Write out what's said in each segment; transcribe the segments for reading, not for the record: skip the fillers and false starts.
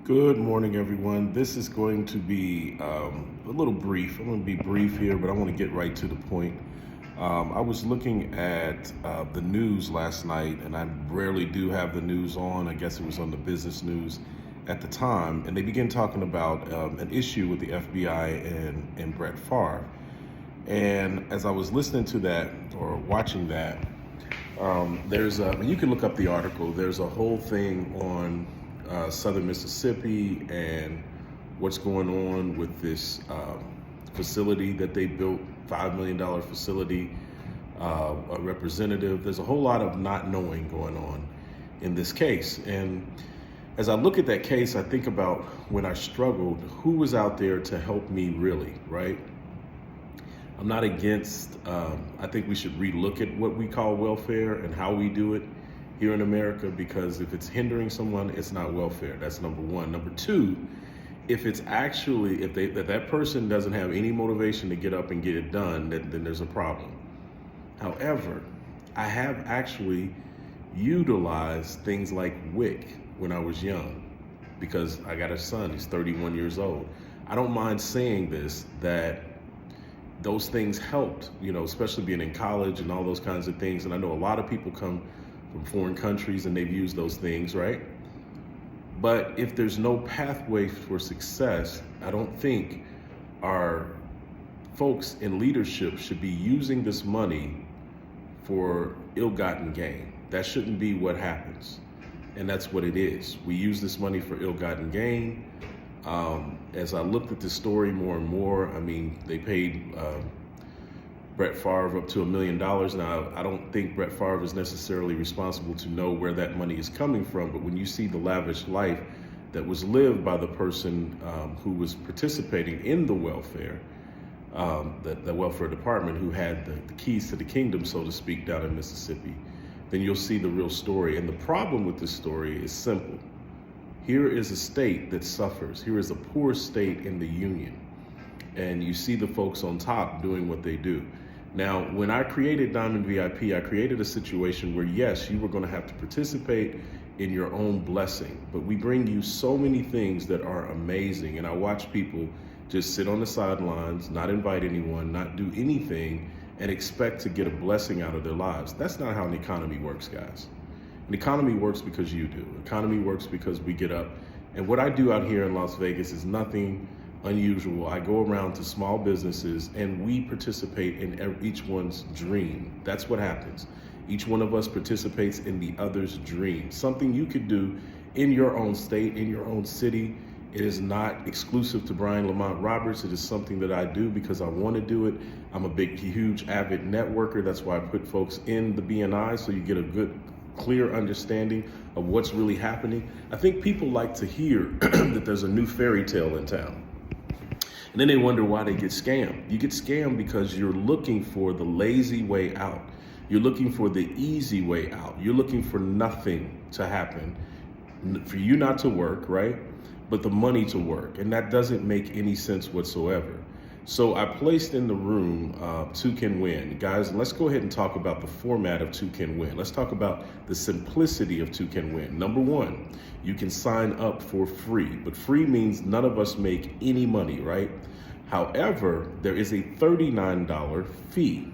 Good morning, everyone. This is going to be a little brief. I'm going to be brief here, but I want to get right to the point. I was looking at the news last night, and I rarely do have the news on. I guess it was on the business news at the time, and they began talking about an issue with the FBI and Brett Farve. And as I was listening to that or watching that, you can look up the article. There's a whole thing on southern Mississippi and what's going on with this facility that they built, $5 million facility, a representative. There's a whole lot of not knowing going on in this case. And as I look at that case, I think about when I struggled, who was out there to help me really, right? I'm not against, I think we should relook at what we call welfare and how we do it here in America, because if it's hindering someone, it's not welfare. That's number one. Number two, if it's actually, if that person doesn't have any motivation to get up and get it done, then there's a problem. However, I have actually utilized things like WIC when I was young, because I got a son, he's 31 years old. I don't mind saying this, that those things helped, especially being in college and all those kinds of things. And I know a lot of people come from foreign countries and they've used those things, right? But if there's no pathway for success, I don't think our folks in leadership should be using this money for ill-gotten gain. That shouldn't be what happens. And that's what it is. We use this money for ill-gotten gain. As I looked at the story more and more, they paid Brett Farve up to $1 million. Now, I don't think Brett Farve is necessarily responsible to know where that money is coming from, but when you see the lavish life that was lived by the person who was participating in the welfare, the welfare department, who had the keys to the kingdom, so to speak, down in Mississippi, then you'll see the real story. And the problem with this story is simple. Here is a state that suffers. Here is a poor state in the union. And you see the folks on top doing what they do. Now, when I created Diamond VIP, I created a situation where, yes, you were going to have to participate in your own blessing, but we bring you so many things that are amazing. And I watch people just sit on the sidelines, not invite anyone, not do anything, and expect to get a blessing out of their lives. That's not how an economy works, guys. An economy works because you do. An economy works because we get up. And what I do out here in Las Vegas is nothing unusual. I go around to small businesses and we participate in each one's dream. That's what happens. Each one of us participates in the other's dream. Something you could do in your own state, in your own city. It is not exclusive to Brian Lamont Roberts. It is something that I do because I want to do it. I'm a big, huge, avid networker. That's why I put folks in the BNI, so you get a good, clear understanding of what's really happening. I think people like to hear that there's a new fairy tale in town. And then they wonder why they get scammed. You get scammed because you're looking for the lazy way out. You're looking for the easy way out. You're looking for nothing to happen, for you not to work, right? But the money to work. And that doesn't make any sense whatsoever. So I placed in the room Two Can Win. Guys, let's go ahead and talk about the format of Two Can Win. Let's talk about the simplicity of Two Can Win. Number one, you can sign up for free, but free means none of us make any money, right? However, there is a $39 fee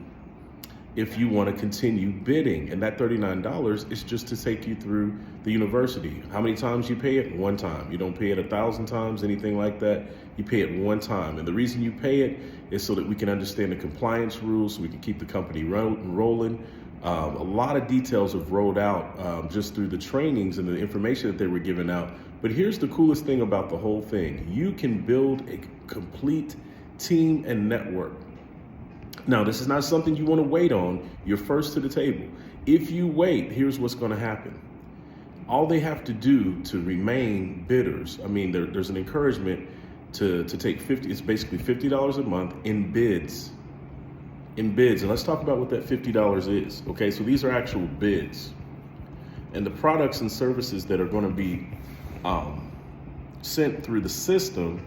if you want to continue bidding. And that $39 is just to take you through the university. How many times you pay it? One time. You don't pay it 1,000 times, anything like that. You pay it one time. And the reason you pay it is so that we can understand the compliance rules, so we can keep the company rolling. A lot of details have rolled out just through the trainings and the information that they were giving out. But here's the coolest thing about the whole thing. You can build a complete team and network. Now, this is not something you want to wait on. You're first to the table. If you wait, here's what's going to happen. All they have to do to remain bidders, there's an encouragement to take it's basically $50 a month in bids. And let's talk about what that $50 is. Okay, so these are actual bids. And the products and services that are going to be sent through the system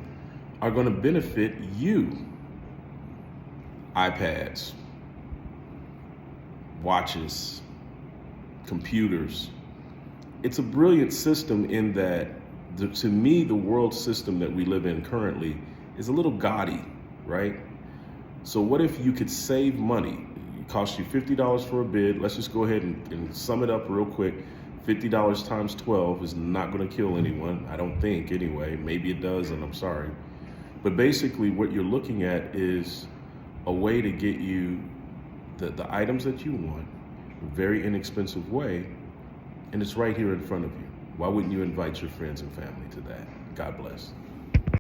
are going to benefit you. iPads, watches, computers. It's a brilliant system in that To me, the world system that we live in currently is a little gaudy, right? So what if you could save money? It costs you $50 for a bid. Let's just go ahead and sum it up real quick. $50 times 12 is not going to kill anyone, I don't think anyway. Maybe it does, and I'm sorry. But basically what you're looking at is a way to get you the items that you want in a very inexpensive way, and it's right here in front of you. Why wouldn't you invite your friends and family to that? God bless.